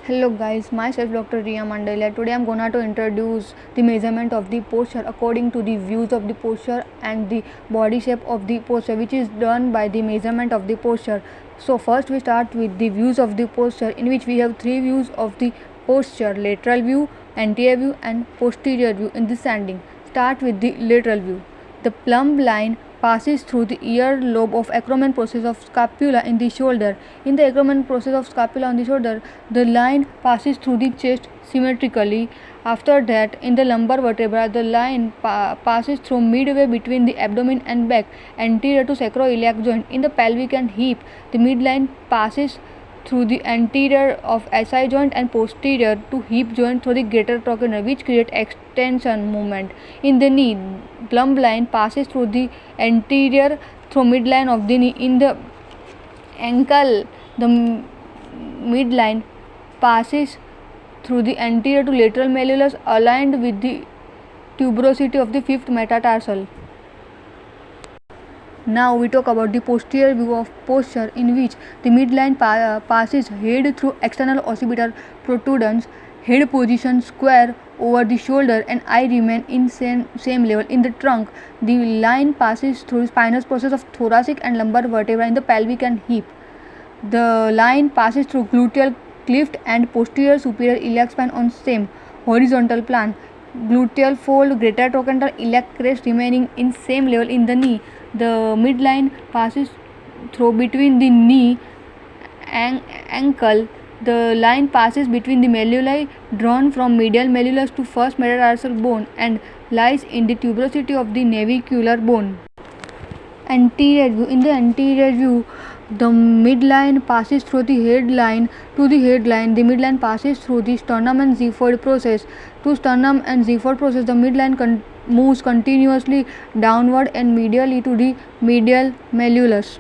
Hello guys, myself Dr. Riya Mandela. Today I am going to introduce the measurement of the posture according to the views of the posture and the body shape of the posture, which is done by the measurement of the posture. So first we start with the views of the posture, in which we have three views of the posture: lateral view, anterior view and posterior view in descending. Start with the lateral view. The plumb line passes through the ear lobe of acromion process of scapula in the shoulder. In the acromion process of scapula on the shoulder, the line passes through the chest symmetrically. After that, in the lumbar vertebra, the line passes through midway between the abdomen and back, anterior to sacroiliac joint. In the pelvic and hip, the midline passes through the anterior of SI joint and posterior to hip joint through the greater trochanter, which create extension movement. In the knee, plumb line passes through the anterior through midline of the knee. In the ankle, the midline passes through the anterior to lateral malleolus aligned with the tuberosity of the fifth metatarsal. Now we talk about the posterior view of posture, in which the midline passes head through external occipital protuberance. Head position square over the shoulder and eye remain in same level. In the trunk, the line passes through spinous process of thoracic and lumbar vertebra in the pelvic and hip. The line passes through gluteal cleft and posterior superior iliac spine on same horizontal plane. Gluteal fold, greater trochanter, iliac crest remaining in same level. In the knee, the midline passes through between the knee and ankle. The line passes between the malleoli drawn from medial malleolus to first metatarsal bone and lies in the tuberosity of the navicular bone. Anterior view. In the anterior view, the midline passes through the headline to the headline. The midline passes through the sternum and xiphoid process. To sternum and xiphoid process, the midline moves continuously downward and medially to the medial malleolus.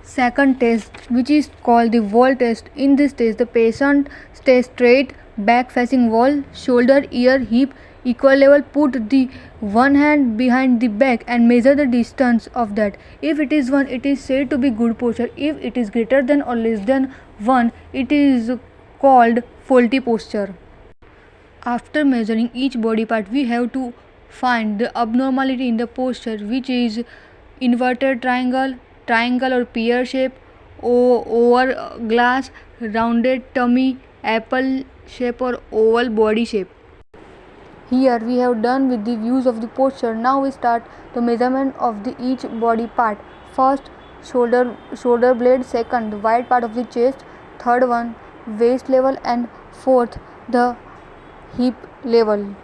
Second test, which is called the wall test. In this test, the patient stays straight, back facing wall, shoulder, ear, hip equal level. Put the one hand behind the back and measure the distance of that. If it is 1, it is said to be good posture. If it is greater than or less than 1, it is called faulty posture. After measuring each body part, we have to find the abnormality in the posture, which is inverted triangle, triangle or pear shape, hourglass, rounded tummy, apple shape or oval body shape. Here we have done with the views of the posture. Now we start the measurement of the each body part. First, shoulder blade. Second, the wide part of the chest. Third one, waist level, and fourth, the hip level.